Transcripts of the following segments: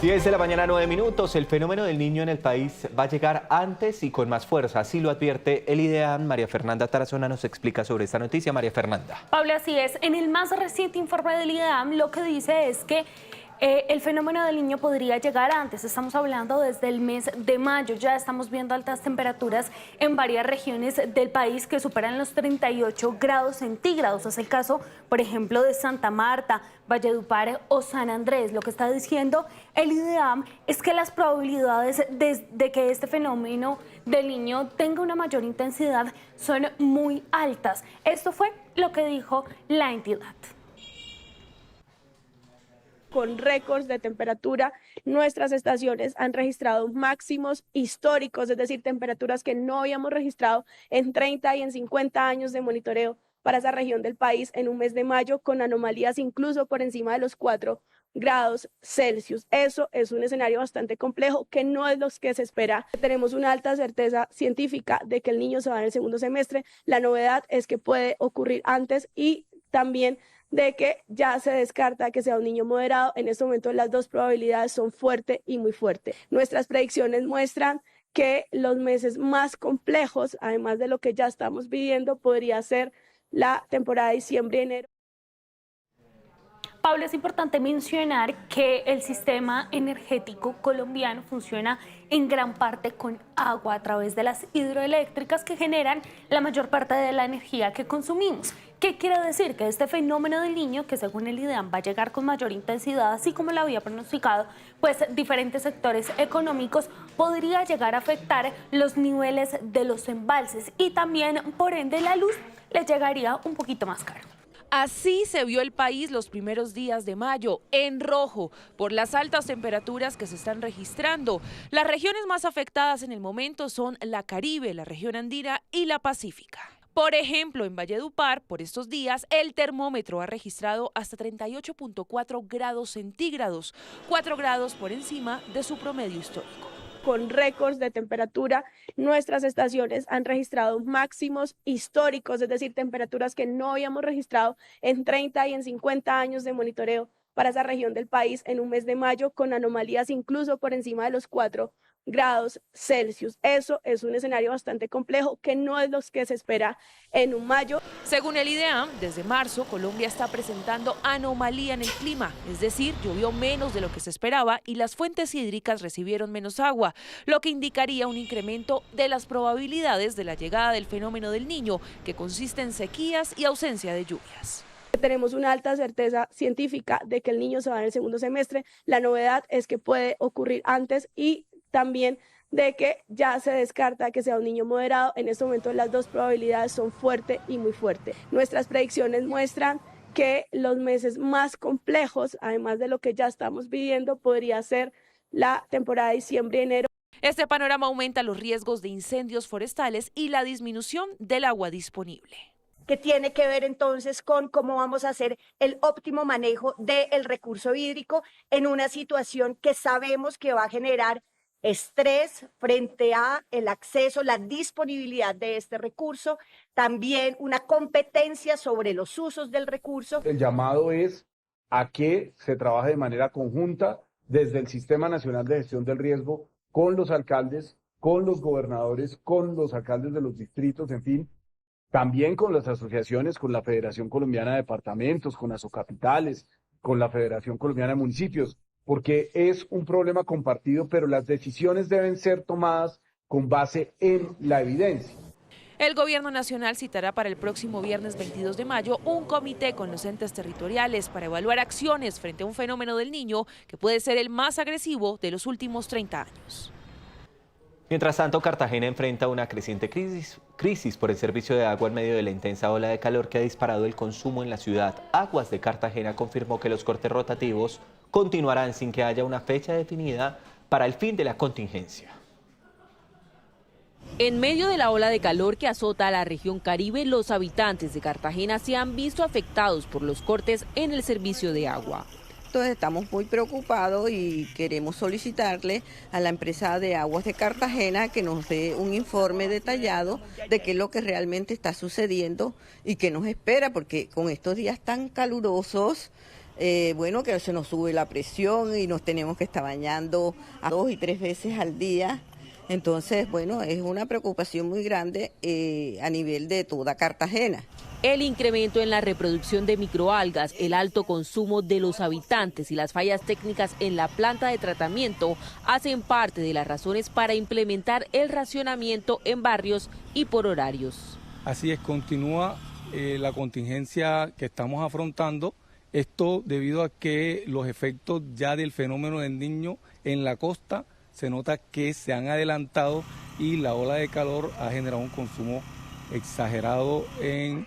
10 de la mañana, 9 minutos. El fenómeno del niño en el país va a llegar antes y con más fuerza. Así lo advierte el IDEAM. María Fernanda Tarazona nos explica sobre esta noticia. María Fernanda. Pablo, así es. En el más reciente informe del IDEAM lo que dice es que el fenómeno del niño podría llegar antes. Estamos hablando desde el mes de mayo. Ya estamos viendo altas temperaturas en varias regiones del país que superan los 38 grados centígrados. Es el caso, por ejemplo, de Santa Marta, Valledupar o San Andrés. Lo que está diciendo el IDEAM es que las probabilidades de que este fenómeno del niño tenga una mayor intensidad son muy altas. Esto fue lo que dijo la entidad. Con récords de temperatura, nuestras estaciones han registrado máximos históricos, es decir, temperaturas que no habíamos registrado en 30 y en 50 años de monitoreo para esa región del país en un mes de mayo, con anomalías incluso por encima de los 4 grados Celsius. Eso es un escenario bastante complejo que no es lo que se espera. Tenemos una alta certeza científica de que el niño se va en el segundo semestre. La novedad es que puede ocurrir antes y también de que ya se descarta que sea un niño moderado. En este momento las dos probabilidades son fuerte y muy fuerte. Nuestras predicciones muestran que los meses más complejos, además de lo que ya estamos viviendo, podría ser la temporada de diciembre y enero. Pablo, es importante mencionar que el sistema energético colombiano funciona en gran parte con agua a través de las hidroeléctricas que generan la mayor parte de la energía que consumimos. ¿Qué quiere decir? Que este fenómeno del niño, que según el IDEAM va a llegar con mayor intensidad, así como lo había pronosticado, pues diferentes sectores económicos, podría llegar a afectar los niveles de los embalses y también, por ende, la luz le llegaría un poquito más caro. Así se vio el país los primeros días de mayo, en rojo, por las altas temperaturas que se están registrando. Las regiones más afectadas en el momento son la Caribe, la región andina y la Pacífica. Por ejemplo, en Valledupar, por estos días, el termómetro ha registrado hasta 38.4 grados centígrados, 4 grados por encima de su promedio histórico. Con récords de temperatura, nuestras estaciones han registrado máximos históricos, es decir, temperaturas que no habíamos registrado en 30 y en 50 años de monitoreo para esa región del país en un mes de mayo, con anomalías incluso por encima de los 4 grados Celsius. Eso es un escenario bastante complejo que no es lo que se espera en un mayo. Según el IDEAM, desde marzo Colombia está presentando anomalía en el clima, es decir, llovió menos de lo que se esperaba y las fuentes hídricas recibieron menos agua, lo que indicaría un incremento de las probabilidades de la llegada del fenómeno del niño, que consiste en sequías y ausencia de lluvias. Tenemos una alta certeza científica de que el niño se va en el segundo semestre. La novedad es que puede ocurrir antes y también de que ya se descarta que sea un niño moderado. En este momento las dos probabilidades son fuerte y muy fuerte. Nuestras predicciones muestran que los meses más complejos, además de lo que ya estamos viviendo, podría ser la temporada de diciembre y enero. Este panorama aumenta los riesgos de incendios forestales y la disminución del agua disponible. Que tiene que ver entonces con cómo vamos a hacer el óptimo manejo del recurso hídrico en una situación que sabemos que va a generar estrés frente a el acceso, la disponibilidad de este recurso, también una competencia sobre los usos del recurso. El llamado es a que se trabaje de manera conjunta desde el Sistema Nacional de Gestión del Riesgo con los alcaldes, con los gobernadores, con los alcaldes de los distritos, en fin, también con las asociaciones, con la Federación Colombiana de Departamentos, con Asocapitales, con la Federación Colombiana de Municipios, porque es un problema compartido, pero las decisiones deben ser tomadas con base en la evidencia. El Gobierno Nacional citará para el próximo viernes 22 de mayo un comité con los entes territoriales para evaluar acciones frente a un fenómeno del niño que puede ser el más agresivo de los últimos 30 años. Mientras tanto, Cartagena enfrenta una creciente crisis por el servicio de agua en medio de la intensa ola de calor que ha disparado el consumo en la ciudad. Aguas de Cartagena confirmó que los cortes rotativos continuarán sin que haya una fecha definida para el fin de la contingencia. En medio de la ola de calor que azota a la región Caribe, los habitantes de Cartagena se han visto afectados por los cortes en el servicio de agua. Entonces estamos muy preocupados y queremos solicitarle a la empresa de aguas de Cartagena que nos dé un informe detallado de qué es lo que realmente está sucediendo y qué nos espera, porque con estos días tan calurosos Bueno, que se nos sube la presión y nos tenemos que estar bañando a 2 y 3 veces al día. Entonces, bueno, es una preocupación muy grande a nivel de toda Cartagena. El incremento en la reproducción de microalgas, el alto consumo de los habitantes y las fallas técnicas en la planta de tratamiento hacen parte de las razones para implementar el racionamiento en barrios y por horarios. Así es, continúa la contingencia que estamos afrontando. Esto debido a que los efectos ya del fenómeno del Niño en la costa se nota que se han adelantado y la ola de calor ha generado un consumo exagerado en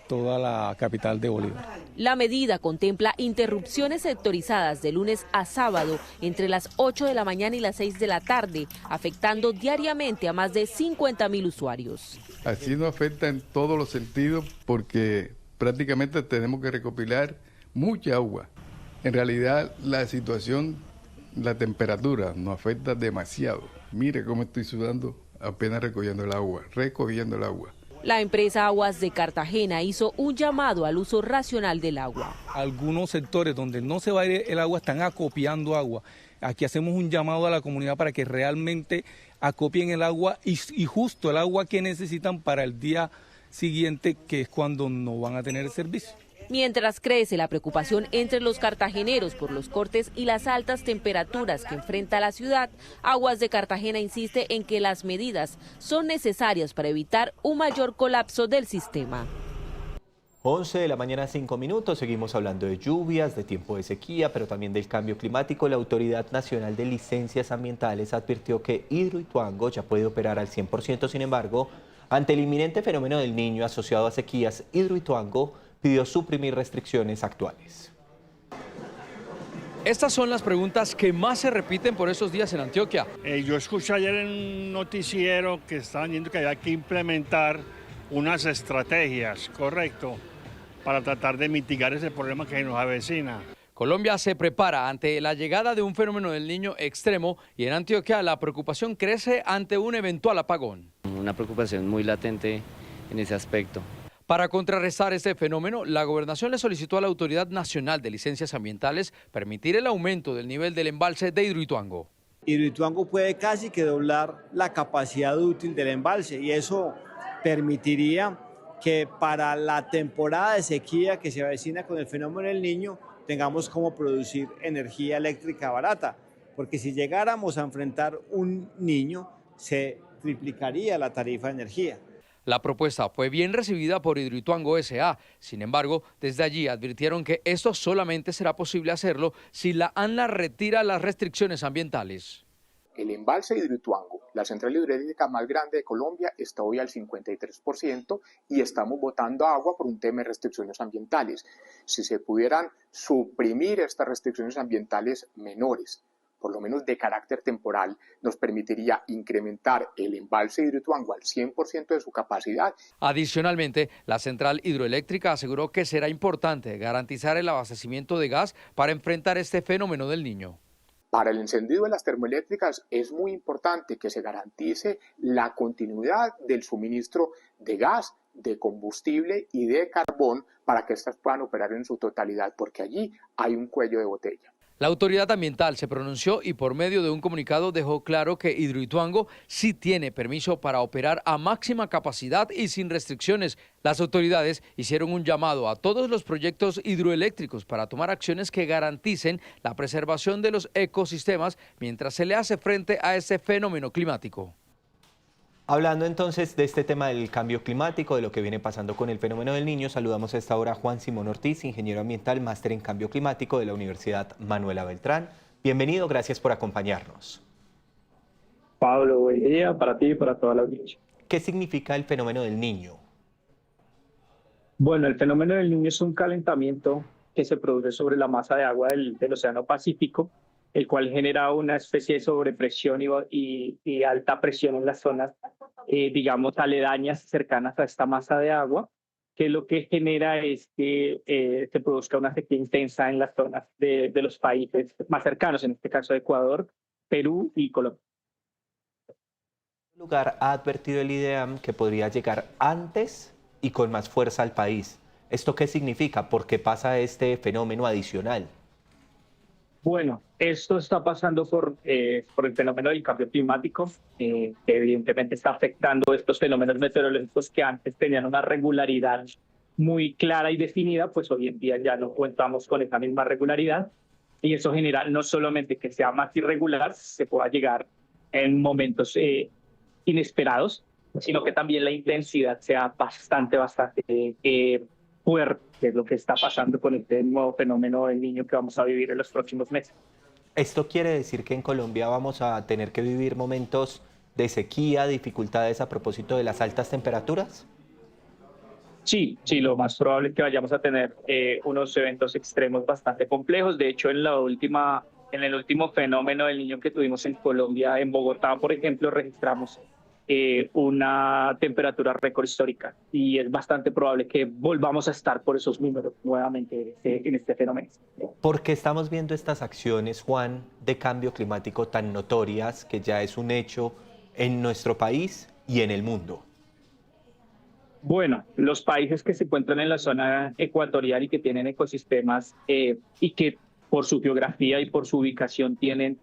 toda la capital de Bolívar. La medida contempla interrupciones sectorizadas de lunes a sábado entre las 8 de la mañana y las 6 de la tarde, afectando diariamente a más de 50.000 usuarios. Así nos afecta en todos los sentidos porque prácticamente tenemos que recopilar mucha agua. En realidad la situación, la temperatura nos afecta demasiado. Mire cómo estoy sudando apenas recogiendo el agua. La empresa Aguas de Cartagena hizo un llamado al uso racional del agua. Algunos sectores donde no se va a ir el agua están acopiando agua. Aquí hacemos un llamado a la comunidad para que realmente acopien el agua y justo el agua que necesitan para el día siguiente, que es cuando no van a tener el servicio. Mientras crece la preocupación entre los cartageneros por los cortes y las altas temperaturas que enfrenta la ciudad, Aguas de Cartagena insiste en que las medidas son necesarias para evitar un mayor colapso del sistema. 11 de la mañana, 5 minutos. Seguimos hablando de lluvias, de tiempo de sequía, pero también del cambio climático. La Autoridad Nacional de Licencias Ambientales advirtió que Hidroituango ya puede operar al 100%. Sin embargo, ante el inminente fenómeno del Niño asociado a sequías, Hidroituango pidió suprimir restricciones actuales. Estas son las preguntas que más se repiten por esos días en Antioquia. Yo escuché ayer en un noticiero que estaban diciendo que había que implementar unas estrategias, correcto, para tratar de mitigar ese problema que nos avecina. Colombia se prepara ante la llegada de un fenómeno del Niño extremo y en Antioquia la preocupación crece ante un eventual apagón. Una preocupación muy latente en ese aspecto. Para contrarrestar este fenómeno, la Gobernación le solicitó a la Autoridad Nacional de Licencias Ambientales permitir el aumento del nivel del embalse de Hidroituango. Hidroituango puede casi que doblar la capacidad útil del embalse y eso permitiría que para la temporada de sequía que se avecina con el fenómeno del Niño tengamos cómo producir energía eléctrica barata, porque si llegáramos a enfrentar un Niño se triplicaría la tarifa de energía. La propuesta fue bien recibida por Hidroituango S.A. Sin embargo, desde allí advirtieron que esto solamente será posible hacerlo si la ANLA retira las restricciones ambientales. El embalse de Hidroituango, la central hidroeléctrica más grande de Colombia, está hoy al 53% y estamos botando agua por un tema de restricciones ambientales. Si se pudieran suprimir estas restricciones ambientales menores, por lo menos de carácter temporal, nos permitiría incrementar el embalse de Hidroituango al 100% de su capacidad. Adicionalmente, la central hidroeléctrica aseguró que será importante garantizar el abastecimiento de gas para enfrentar este fenómeno del Niño. Para el encendido de las termoeléctricas es muy importante que se garantice la continuidad del suministro de gas, de combustible y de carbón para que estas puedan operar en su totalidad, porque allí hay un cuello de botella. La autoridad ambiental se pronunció y por medio de un comunicado dejó claro que Hidroituango sí tiene permiso para operar a máxima capacidad y sin restricciones. Las autoridades hicieron un llamado a todos los proyectos hidroeléctricos para tomar acciones que garanticen la preservación de los ecosistemas mientras se le hace frente a este fenómeno climático. Hablando entonces de este tema del cambio climático, de lo que viene pasando con el fenómeno del Niño, saludamos a esta hora a Juan Simón Ortiz, ingeniero ambiental, máster en cambio climático de la Universidad Manuela Beltrán. Bienvenido, gracias por acompañarnos. Pablo, buen día para ti y para toda la audiencia. ¿Qué significa el fenómeno del Niño? Bueno, el fenómeno del Niño es un calentamiento que se produce sobre la masa de agua del Océano Pacífico, el cual genera una especie de sobrepresión y alta presión en las zonas, digamos, aledañas, cercanas a esta masa de agua, que lo que genera es que se produzca una sequía intensa en las zonas de los países más cercanos, en este caso Ecuador, Perú y Colombia. En lugar, ha advertido el IDEAM que podría llegar antes y con más fuerza al país. ¿Esto qué significa? ¿Por qué pasa este fenómeno adicional? Bueno, esto está pasando por el fenómeno del cambio climático, que evidentemente está afectando estos fenómenos meteorológicos que antes tenían una regularidad muy clara y definida, pues hoy en día ya no contamos con esa misma regularidad, y eso genera no solamente que sea más irregular, se pueda llegar en momentos inesperados, sino que también la intensidad sea bastante fuerte, que es lo que está pasando con este nuevo fenómeno del Niño que vamos a vivir en los próximos meses. ¿Esto quiere decir que en Colombia vamos a tener que vivir momentos de sequía, dificultades a propósito de las altas temperaturas? Sí, lo más probable es que vayamos a tener unos eventos extremos bastante complejos. De hecho, en el último fenómeno del Niño que tuvimos en Colombia, en Bogotá, por ejemplo, registramos una temperatura récord histórica, y es bastante probable que volvamos a estar por esos números nuevamente en este fenómeno. ¿Por qué estamos viendo estas acciones, Juan, de cambio climático tan notorias, que ya es un hecho en nuestro país y en el mundo? Bueno, los países que se encuentran en la zona ecuatorial y que tienen ecosistemas y que por su geografía y por su ubicación tienen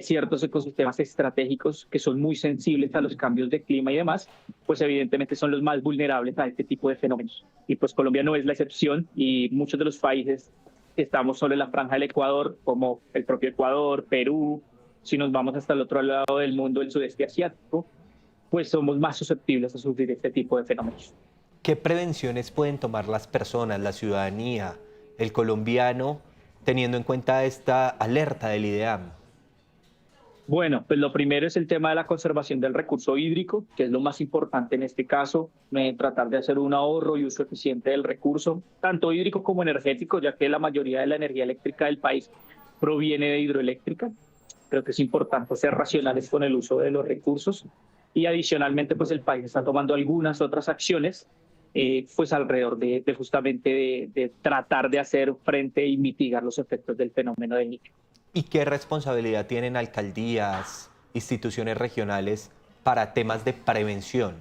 ciertos ecosistemas estratégicos que son muy sensibles a los cambios de clima y demás, pues evidentemente son los más vulnerables a este tipo de fenómenos. Y pues Colombia no es la excepción, y muchos de los países que estamos sobre la franja del Ecuador, como el propio Ecuador, Perú, si nos vamos hasta el otro lado del mundo, el sudeste asiático, pues somos más susceptibles a sufrir este tipo de fenómenos. ¿Qué prevenciones pueden tomar las personas, la ciudadanía, el colombiano, teniendo en cuenta esta alerta del IDEAM? Bueno, pues lo primero es el tema de la conservación del recurso hídrico, que es lo más importante en este caso, tratar de hacer un ahorro y uso eficiente del recurso, tanto hídrico como energético, ya que la mayoría de la energía eléctrica del país proviene de hidroeléctrica. Creo que es importante ser racionales con el uso de los recursos, y adicionalmente pues el país está tomando algunas otras acciones pues alrededor de tratar de hacer frente y mitigar los efectos del fenómeno del Niño. ¿Y qué responsabilidad tienen alcaldías, instituciones regionales para temas de prevención?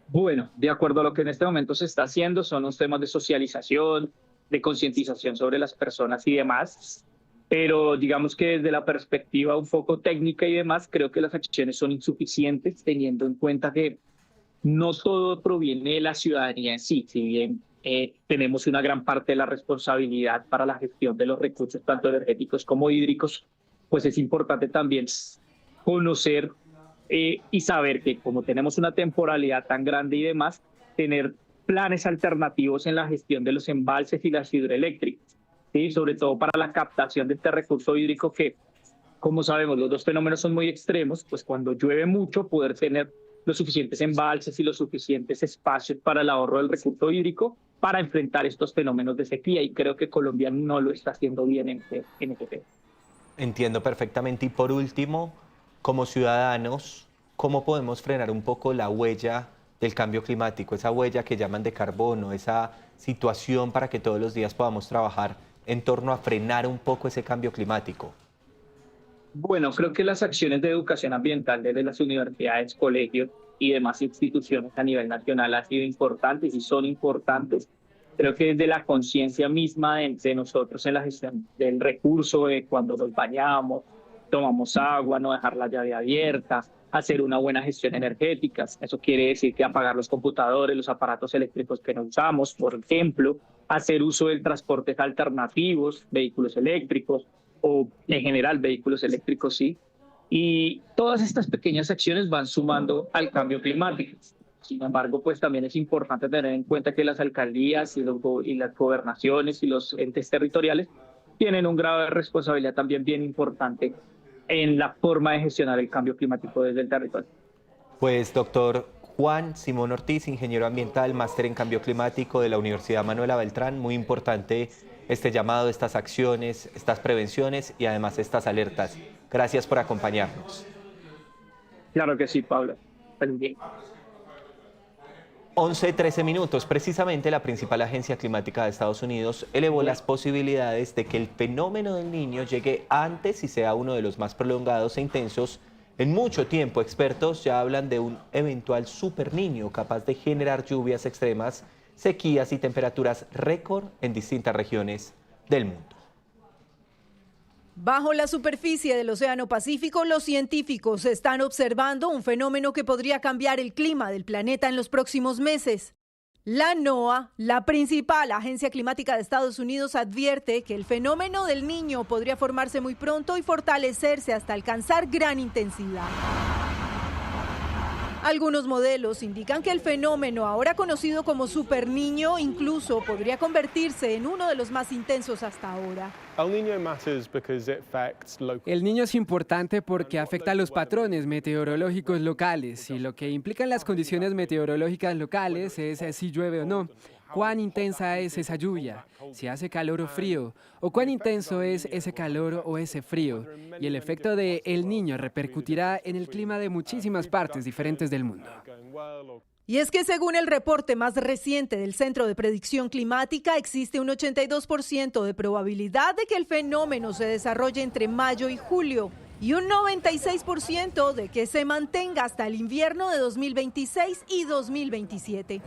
Bueno, de acuerdo a lo que en este momento se está haciendo, son los temas de socialización, de concientización sobre las personas y demás, pero digamos que desde la perspectiva un poco técnica y demás, creo que las acciones son insuficientes, teniendo en cuenta que no todo proviene de la ciudadanía en sí, si bien tenemos una gran parte de la responsabilidad para la gestión de los recursos, tanto energéticos como hídricos, pues es importante también conocer y saber que como tenemos una temporalidad tan grande y demás, tener planes alternativos en la gestión de los embalses y las hidroeléctricas, ¿sí? Sobre todo para la captación de este recurso hídrico que, como sabemos, los dos fenómenos son muy extremos, pues cuando llueve mucho poder tener los suficientes embalses y los suficientes espacios para el ahorro del recurso hídrico para enfrentar estos fenómenos de sequía, y creo que Colombia no lo está haciendo bien en este tema. Entiendo perfectamente. Y por último, como ciudadanos, ¿cómo podemos frenar un poco la huella del cambio climático, esa huella que llaman de carbono, esa situación para que todos los días podamos trabajar en torno a frenar un poco ese cambio climático? Bueno, creo que las acciones de educación ambiental desde las universidades, colegios y demás instituciones a nivel nacional han sido importantes y son importantes. Creo que desde la conciencia misma de nosotros en la gestión del recurso, de cuando nos bañamos, tomamos agua, no dejar la llave abierta, hacer una buena gestión energética. Eso quiere decir que apagar los computadores, los aparatos eléctricos que no usamos, por ejemplo, hacer uso de transportes alternativos, vehículos eléctricos, o en general vehículos eléctricos, sí. Y todas estas pequeñas acciones van sumando al cambio climático. Sin embargo, pues también es importante tener en cuenta que las alcaldías y las gobernaciones y los entes territoriales tienen un grado de responsabilidad también bien importante en la forma de gestionar el cambio climático desde el territorio. Pues doctor Juan Simón Ortiz, ingeniero ambiental, máster en cambio climático de la Universidad Manuela Beltrán, muy importante este llamado, estas acciones, estas prevenciones y además estas alertas. Gracias por acompañarnos. Claro que sí, Pablo. 11:13 minutos. Precisamente la principal agencia climática de Estados Unidos elevó las posibilidades de que el fenómeno del Niño llegue antes y sea uno de los más prolongados e intensos En mucho tiempo, expertos ya hablan de un eventual superniño capaz de generar lluvias extremas, sequías y temperaturas récord en distintas regiones del mundo. Bajo la superficie del Océano Pacífico, los científicos están observando un fenómeno que podría cambiar el clima del planeta en los próximos meses. La NOAA, la principal agencia climática de Estados Unidos, advierte que el fenómeno del Niño podría formarse muy pronto y fortalecerse hasta alcanzar gran intensidad. Algunos modelos indican que el fenómeno, ahora conocido como superniño, incluso podría convertirse en uno de los más intensos hasta ahora. El Niño es importante porque afecta a los patrones meteorológicos locales y lo que implican las condiciones meteorológicas locales es si llueve o no, cuán intensa es esa lluvia, si hace calor o frío, o cuán intenso es ese calor o ese frío. Y el efecto de El Niño repercutirá en el clima de muchísimas partes diferentes del mundo. Y es que según el reporte más reciente del Centro de Predicción Climática, existe un 82% de probabilidad de que el fenómeno se desarrolle entre mayo y julio y un 96% de que se mantenga hasta el invierno de 2026 y 2027.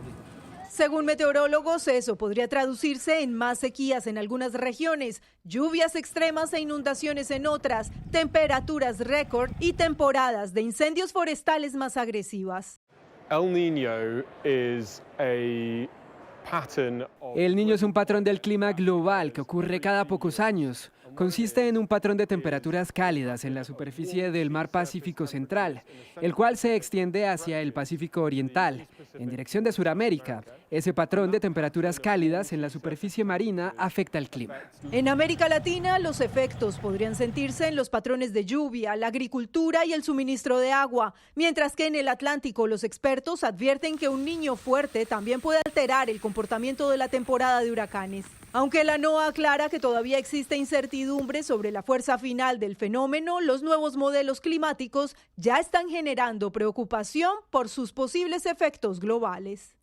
Según meteorólogos, eso podría traducirse en más sequías en algunas regiones, lluvias extremas e inundaciones en otras, temperaturas récord y temporadas de incendios forestales más agresivas. El Niño es un patrón del clima global que ocurre cada pocos años. Consiste en un patrón de temperaturas cálidas en la superficie del mar Pacífico Central, el cual se extiende hacia el Pacífico Oriental, en dirección de Sudamérica. Ese patrón de temperaturas cálidas en la superficie marina afecta el clima. En América Latina, los efectos podrían sentirse en los patrones de lluvia, la agricultura y el suministro de agua, mientras que en el Atlántico los expertos advierten que un Niño fuerte también puede alterar el comportamiento de la temporada de huracanes. Aunque la NOAA aclara que todavía existe incertidumbre sobre la fuerza final del fenómeno, los nuevos modelos climáticos ya están generando preocupación por sus posibles efectos globales.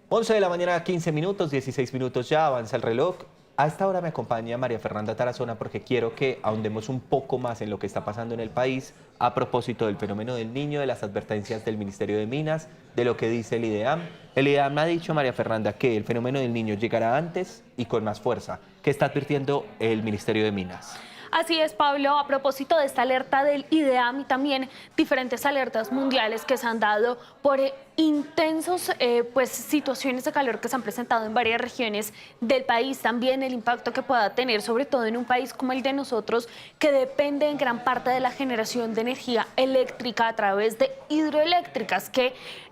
11 de la mañana, 15 minutos, 16 minutos ya, avanza el reloj. A esta hora me acompaña María Fernanda Tarazona porque quiero que ahondemos un poco más en lo que está pasando en el país a propósito del fenómeno del Niño, de las advertencias del Ministerio de Minas, de lo que dice el IDEAM. El IDEAM ha dicho, María Fernanda, que el fenómeno del Niño llegará antes y con más fuerza. ¿Qué está advirtiendo el Ministerio de Minas? Así es, Pablo, a propósito de esta alerta del IDEAM y también diferentes alertas mundiales que se han dado por intensos situaciones de calor que se han presentado en varias regiones del país, también el impacto que pueda tener, sobre todo en un país como el de nosotros, que depende en gran parte de la generación de energía eléctrica a través de hidroeléctricas,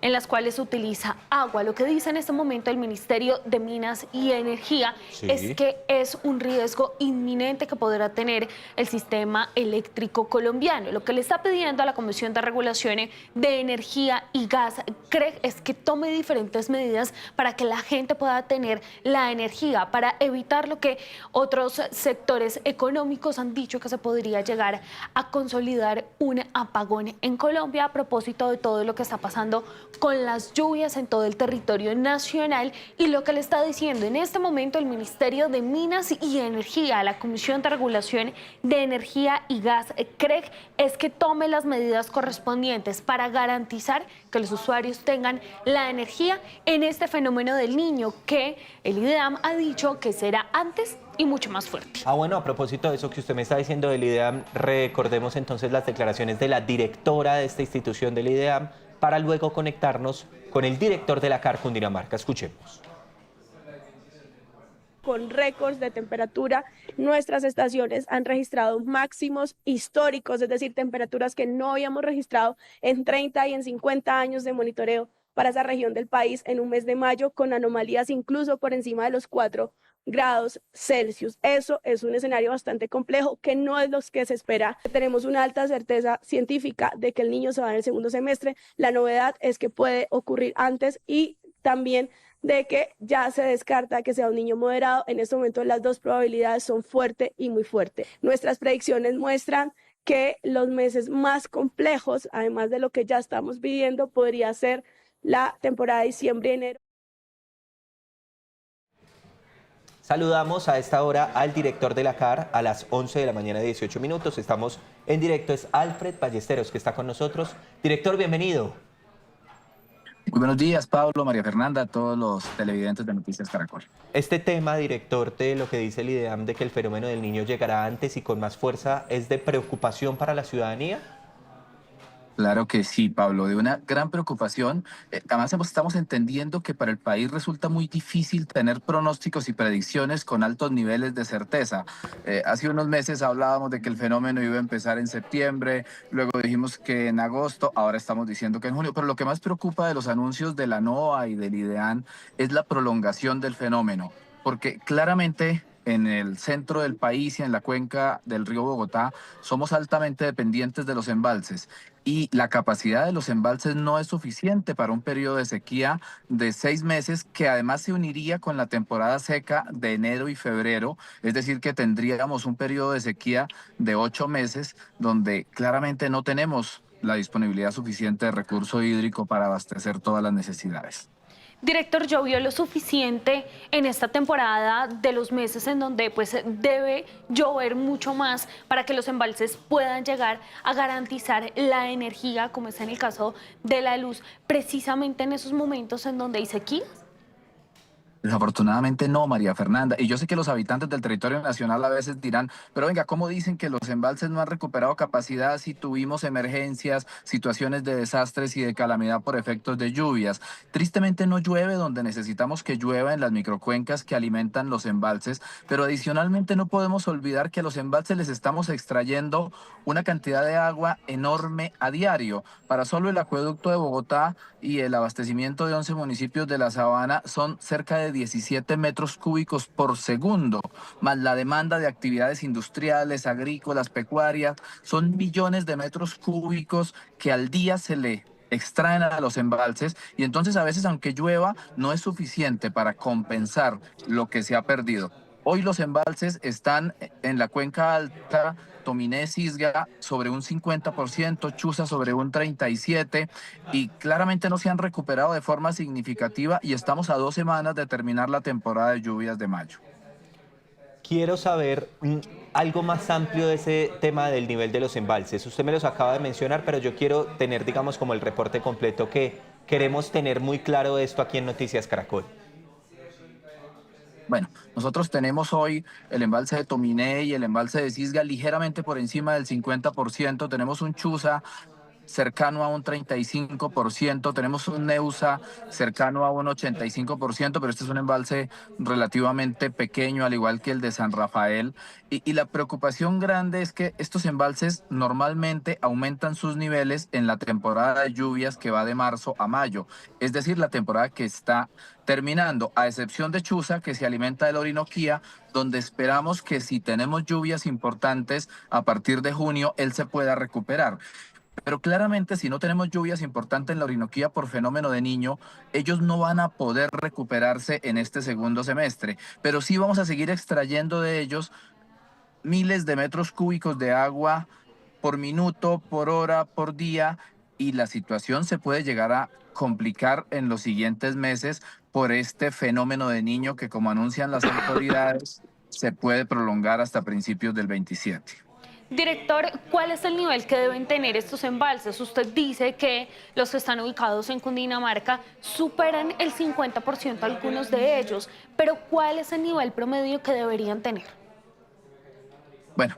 en las cuales se utiliza agua. Lo que dice en este momento el Ministerio de Minas y Energía es que es un riesgo inminente que podrá tener el sistema eléctrico colombiano. Lo que le está pidiendo a la Comisión de Regulación de Energía y Gas, CREG, es que tome diferentes medidas para que la gente pueda tener la energía, para evitar lo que otros sectores económicos han dicho que se podría llegar a consolidar un apagón en Colombia a propósito de todo lo que está pasando con las lluvias en todo el territorio nacional. Y lo que le está diciendo en este momento el Ministerio de Minas y Energía a la Comisión de Regulación de Energía y Gas, CREG, es que tome las medidas correspondientes para garantizar que los usuarios tengan la energía en este fenómeno del Niño, que el IDEAM ha dicho que será antes y mucho más fuerte. Bueno, a propósito de eso que usted me está diciendo del IDEAM, recordemos entonces las declaraciones de la directora de esta institución del IDEAM para luego conectarnos con el director de la CAR Cundinamarca. Escuchemos. Con récords de temperatura, nuestras estaciones han registrado máximos históricos, es decir, temperaturas que no habíamos registrado en 30 y en 50 años de monitoreo para esa región del país en un mes de mayo, con anomalías incluso por encima de los 4 grados Celsius. Eso es un escenario bastante complejo que no es lo que se espera. Tenemos una alta certeza científica de que el Niño se va en el segundo semestre. La novedad es que puede ocurrir antes y también de que ya se descarta que sea un Niño moderado. En este momento las dos probabilidades son fuerte y muy fuerte. Nuestras predicciones muestran que los meses más complejos, además de lo que ya estamos viviendo, podría ser la temporada de diciembre y enero. Saludamos a esta hora al director de la CAR a las 11 de la mañana, 18 minutos. Estamos en directo, es Alfred Ballesteros que está con nosotros. Director, bienvenido. Muy buenos días, Pablo, María Fernanda, a todos los televidentes de Noticias Caracol. Este tema, director, de lo que dice el IDEAM de que el fenómeno del Niño llegará antes y con más fuerza, ¿es de preocupación para la ciudadanía? Claro que sí, Pablo, de una gran preocupación. Además, estamos entendiendo que para el país resulta muy difícil tener pronósticos y predicciones con altos niveles de certeza. Hace unos meses hablábamos de que el fenómeno iba a empezar en septiembre, luego dijimos que en agosto, ahora estamos diciendo que en junio. Pero lo que más preocupa de los anuncios de la NOAA y del IDEAM es la prolongación del fenómeno, porque claramente en el centro del país y en la cuenca del río Bogotá somos altamente dependientes de los embalses y la capacidad de los embalses no es suficiente para un periodo de sequía de 6 meses que además se uniría con la temporada seca de enero y febrero, es decir que tendríamos un periodo de sequía de 8 meses donde claramente no tenemos la disponibilidad suficiente de recurso hídrico para abastecer todas las necesidades. Director, ¿llovió lo suficiente en esta temporada de los meses en donde pues debe llover mucho más para que los embalses puedan llegar a garantizar la energía, como es en el caso de la luz, precisamente en esos momentos en donde hay sequías? Desafortunadamente no, María Fernanda. Y yo sé que los habitantes del territorio nacional a veces dirán, pero venga, ¿cómo dicen que los embalses no han recuperado capacidad si tuvimos emergencias, situaciones de desastres y de calamidad por efectos de lluvias? Tristemente no llueve donde necesitamos que llueva en las microcuencas que alimentan los embalses, pero adicionalmente no podemos olvidar que a los embalses les estamos extrayendo una cantidad de agua enorme a diario. Para solo el acueducto de Bogotá y el abastecimiento de 11 municipios de la Sabana son cerca de 17 metros cúbicos por segundo, más la demanda de actividades industriales, agrícolas, pecuarias, son millones de metros cúbicos que al día se le extraen a los embalses y entonces a veces aunque llueva no es suficiente para compensar lo que se ha perdido. Hoy los embalses están en la cuenca alta, Tominé, Cisga sobre un 50%, Chuza sobre un 37% y claramente no se han recuperado de forma significativa y estamos a 2 semanas de terminar la temporada de lluvias de mayo. Quiero saber algo más amplio de ese tema del nivel de los embalses. Usted me los acaba de mencionar, pero yo quiero tener, digamos, como el reporte completo que queremos tener muy claro esto aquí en Noticias Caracol. Bueno, nosotros tenemos hoy el embalse de Tominé y el embalse de Cisga ligeramente por encima del 50%, tenemos un Chuza cercano a un 35%, tenemos un Neusa cercano a un 85%, pero este es un embalse relativamente pequeño, al igual que el de San Rafael. Y la preocupación grande es que estos embalses normalmente aumentan sus niveles en la temporada de lluvias que va de marzo a mayo, es decir, la temporada que está terminando, a excepción de Chuza, que se alimenta de la Orinoquía, donde esperamos que si tenemos lluvias importantes a partir de junio, él se pueda recuperar. Pero claramente si no tenemos lluvias importantes en la Orinoquía por fenómeno de Niño, ellos no van a poder recuperarse en este segundo semestre. Pero sí vamos a seguir extrayendo de ellos miles de metros cúbicos de agua por minuto, por hora, por día, y la situación se puede llegar a complicar en los siguientes meses por este fenómeno de Niño que, como anuncian las autoridades, se puede prolongar hasta principios del 27. Director, ¿cuál es el nivel que deben tener estos embalses? Usted dice que los que están ubicados en Cundinamarca superan el 50% algunos de ellos, pero ¿cuál es el nivel promedio que deberían tener? Bueno,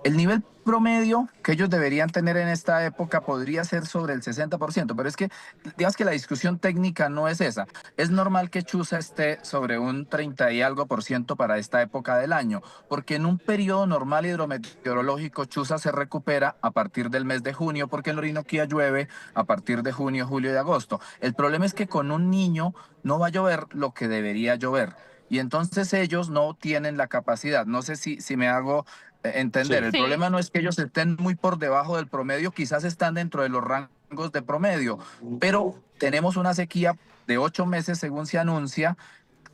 el nivel promedio que ellos deberían tener en esta época podría ser sobre el 60%, pero es que, digamos que la discusión técnica no es esa. Es normal que Chuza esté sobre un 30 y algo % para esta época del año, porque en un periodo normal hidrometeorológico Chuza se recupera a partir del mes de junio, porque en la Orinoquía llueve a partir de junio, julio y agosto. El problema es que con un Niño no va a llover lo que debería llover, y entonces ellos no tienen la capacidad. No sé si me hago entender. El problema no es que ellos estén muy por debajo del promedio, quizás están dentro de los rangos de promedio, pero tenemos una sequía de 8 meses según se anuncia,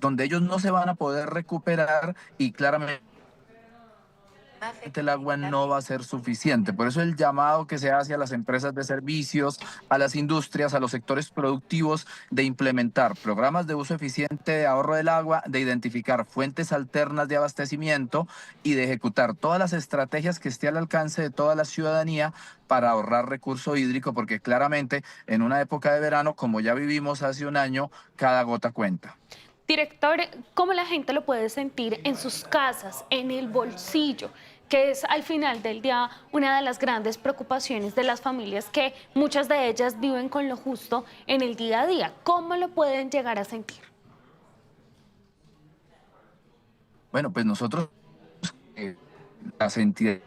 donde ellos no se van a poder recuperar y claramente el agua no va a ser suficiente. Por eso el llamado que se hace a las empresas de servicios, a las industrias, a los sectores productivos de implementar programas de uso eficiente de ahorro del agua, de identificar fuentes alternas de abastecimiento y de ejecutar todas las estrategias que esté al alcance de toda la ciudadanía para ahorrar recurso hídrico, porque claramente en una época de verano, como ya vivimos hace un año, cada gota cuenta. Director, ¿cómo la gente lo puede sentir en sus casas, en el bolsillo? Que es al final del día una de las grandes preocupaciones de las familias, que muchas de ellas viven con lo justo en el día a día. ¿Cómo lo pueden llegar a sentir? Bueno, pues nosotros, las entidades,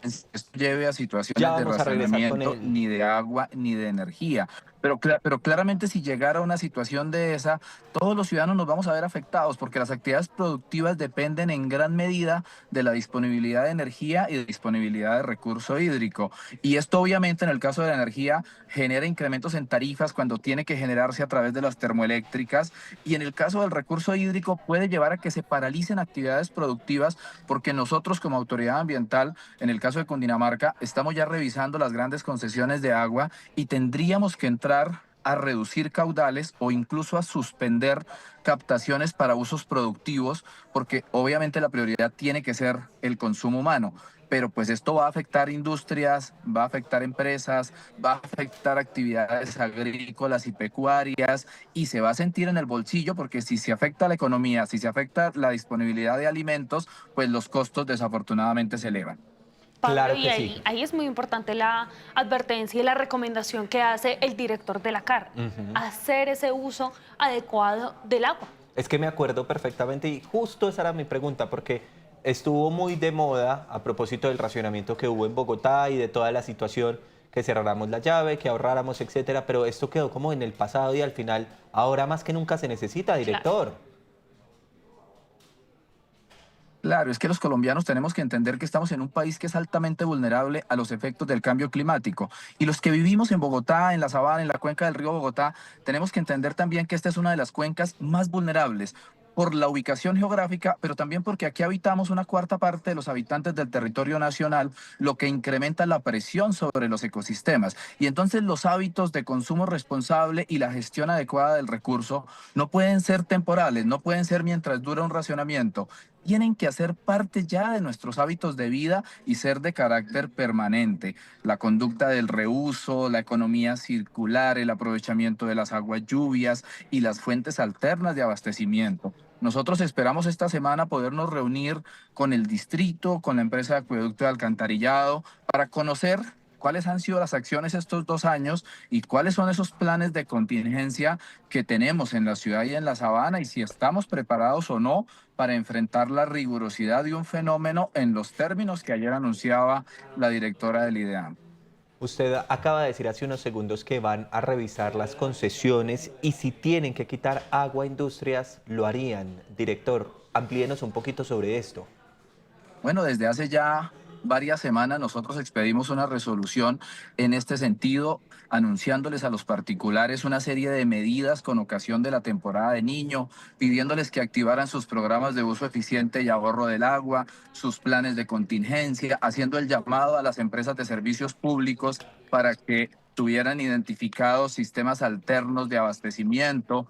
esto lleve a situaciones de racionamiento, ni de agua, ni de energía. Pero claramente si llegara una situación de esa, todos los ciudadanos nos vamos a ver afectados, porque las actividades productivas dependen en gran medida de la disponibilidad de energía y de disponibilidad de recurso hídrico. Y esto obviamente en el caso de la energía genera incrementos en tarifas cuando tiene que generarse a través de las termoeléctricas, y en el caso del recurso hídrico puede llevar a que se paralicen actividades productivas, porque nosotros como autoridad ambiental, en el caso de Cundinamarca, estamos ya revisando las grandes concesiones de agua y tendríamos que entrar a reducir caudales o incluso a suspender captaciones para usos productivos, porque obviamente la prioridad tiene que ser el consumo humano. Pero pues esto va a afectar industrias, va a afectar empresas, va a afectar actividades agrícolas y pecuarias, y se va a sentir en el bolsillo, porque si se afecta la economía, si se afecta la disponibilidad de alimentos, pues los costos desafortunadamente se elevan. Pablo, Claro y que ahí, sí. ahí es muy importante la advertencia y la recomendación que hace el director de la CAR, hacer ese uso adecuado del agua. Es que me acuerdo perfectamente y justo esa era mi pregunta, porque estuvo muy de moda a propósito del racionamiento que hubo en Bogotá y de toda la situación, que cerráramos la llave, que ahorráramos, etcétera, pero esto quedó como en el pasado y al final, ahora más que nunca se necesita, director. Claro. Claro, es que los colombianos tenemos que entender que estamos en un país que es altamente vulnerable a los efectos del cambio climático. Y los que vivimos en Bogotá, en la Sabana, en la cuenca del río Bogotá, tenemos que entender también que esta es una de las cuencas más vulnerables por la ubicación geográfica, pero también porque aquí habitamos una cuarta parte de los habitantes del territorio nacional, lo que incrementa la presión sobre los ecosistemas. Y entonces los hábitos de consumo responsable y la gestión adecuada del recurso no pueden ser temporales, no pueden ser mientras dura un racionamiento. Tienen que hacer parte ya de nuestros hábitos de vida y ser de carácter permanente. La conducta del reuso, la economía circular, el aprovechamiento de las aguas lluvias y las fuentes alternas de abastecimiento. Nosotros esperamos esta semana podernos reunir con el distrito, con la empresa de acueducto y alcantarillado, para conocer cuáles han sido las acciones estos 2 años y cuáles son esos planes de contingencia que tenemos en la ciudad y en la sabana, y si estamos preparados o no para enfrentar la rigurosidad de un fenómeno en los términos que ayer anunciaba la directora del IDEAM. Usted acaba de decir hace unos segundos que van a revisar las concesiones y si tienen que quitar agua a industrias, lo harían. Director, amplíenos un poquito sobre esto. Bueno, desde hace ya varias semanas nosotros expedimos una resolución en este sentido, anunciándoles a los particulares una serie de medidas con ocasión de la temporada de Niño, pidiéndoles que activaran sus programas de uso eficiente y ahorro del agua, sus planes de contingencia, haciendo el llamado a las empresas de servicios públicos para que tuvieran identificados sistemas alternos de abastecimiento,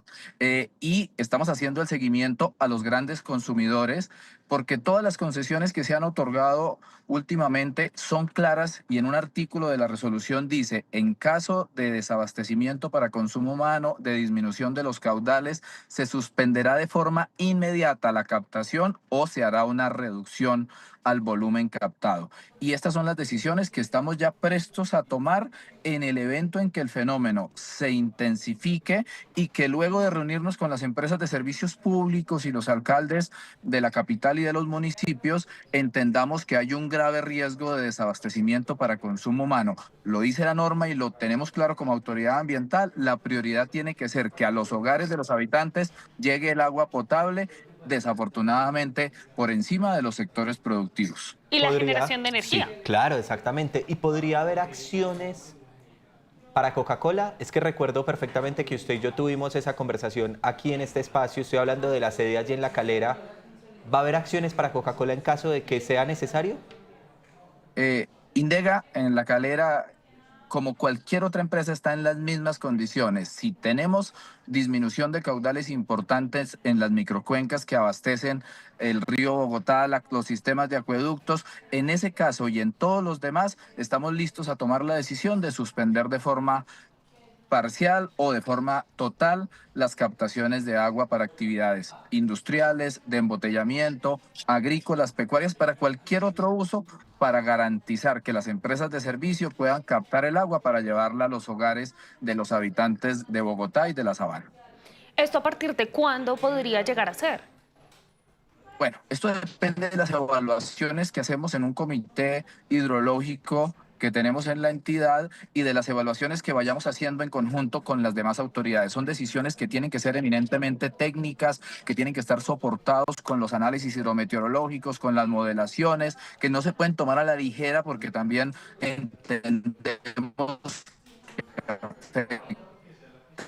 y estamos haciendo el seguimiento a los grandes consumidores, porque todas las concesiones que se han otorgado últimamente son claras, y en un artículo de la resolución dice: en caso de desabastecimiento para consumo humano, de disminución de los caudales, se suspenderá de forma inmediata la captación o se hará una reducción al volumen captado. Y estas son las decisiones que estamos ya prestos a tomar en el evento en que el fenómeno se intensifique y que luego de reunirnos con las empresas de servicios públicos y los alcaldes de la capital y de los municipios, entendamos que hay un grave riesgo de desabastecimiento para consumo humano. Lo dice la norma y lo tenemos claro como autoridad ambiental. La prioridad tiene que ser que a los hogares de los habitantes llegue el agua potable, desafortunadamente por encima de los sectores productivos. Y la generación de energía. Sí, claro, exactamente. ¿Y podría haber acciones para Coca-Cola? Es que recuerdo perfectamente que usted y yo tuvimos esa conversación aquí en este espacio. Estoy hablando de la sede allí en La Calera, ¿Va a haber acciones para Coca-Cola en caso de que sea necesario? Indega en La Calera, como cualquier otra empresa, está en las mismas condiciones. Si tenemos disminución de caudales importantes en las microcuencas que abastecen el río Bogotá, los sistemas de acueductos, en ese caso y en todos los demás, estamos listos a tomar la decisión de suspender de forma parcial o de forma total las captaciones de agua para actividades industriales, de embotellamiento, agrícolas, pecuarias, para cualquier otro uso, para garantizar que las empresas de servicio puedan captar el agua para llevarla a los hogares de los habitantes de Bogotá y de la Sabana. ¿Esto a partir de cuándo podría llegar a ser? Bueno, esto depende de las evaluaciones que hacemos en un comité hidrológico que tenemos en la entidad y de las evaluaciones que vayamos haciendo en conjunto con las demás autoridades. Son decisiones que tienen que ser eminentemente técnicas, que tienen que estar soportados con los análisis hidrometeorológicos, con las modelaciones, que no se pueden tomar a la ligera porque también entendemos que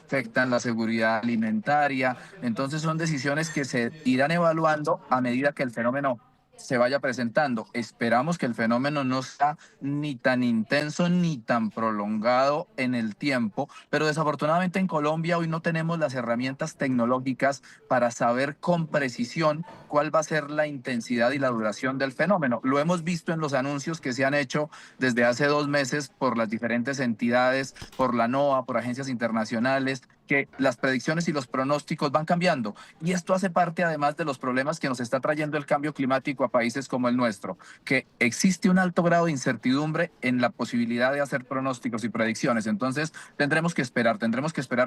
afectan la seguridad alimentaria. Entonces son decisiones que se irán evaluando a medida que el fenómeno se vaya presentando. Esperamos que el fenómeno no sea ni tan intenso ni tan prolongado en el tiempo, pero desafortunadamente en Colombia hoy no tenemos las herramientas tecnológicas para saber con precisión cuál va a ser la intensidad y la duración del fenómeno. Lo hemos visto en los anuncios que se han hecho desde hace 2 meses por las diferentes entidades, por la NOAA, por agencias internacionales, que las predicciones y los pronósticos van cambiando. Y esto hace parte además de los problemas que nos está trayendo el cambio climático a países como el nuestro, que existe un alto grado de incertidumbre en la posibilidad de hacer pronósticos y predicciones. Entonces tendremos que esperar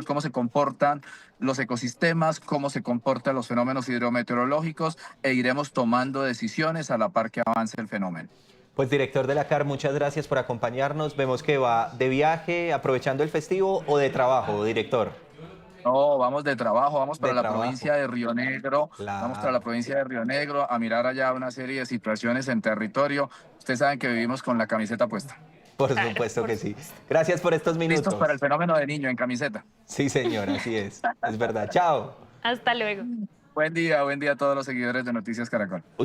cómo se comportan los ecosistemas, cómo se comportan los fenómenos hidrometeorológicos e iremos tomando decisiones a la par que avance el fenómeno. Pues director de la CAR, muchas gracias por acompañarnos. Vemos que va de viaje, aprovechando el festivo, o de trabajo, director. No, vamos de trabajo, vamos para la trabajo. provincia de Río Negro, Claro. vamos para la provincia de Río Negro a mirar allá una serie de situaciones en territorio. Ustedes saben que vivimos con la camiseta puesta. Por supuesto que sí. Gracias por estos minutos. Listos para el fenómeno de niño en camiseta. Sí, señor, así es. Es verdad. Chao. Hasta luego. Buen día a todos los seguidores de Noticias Caracol.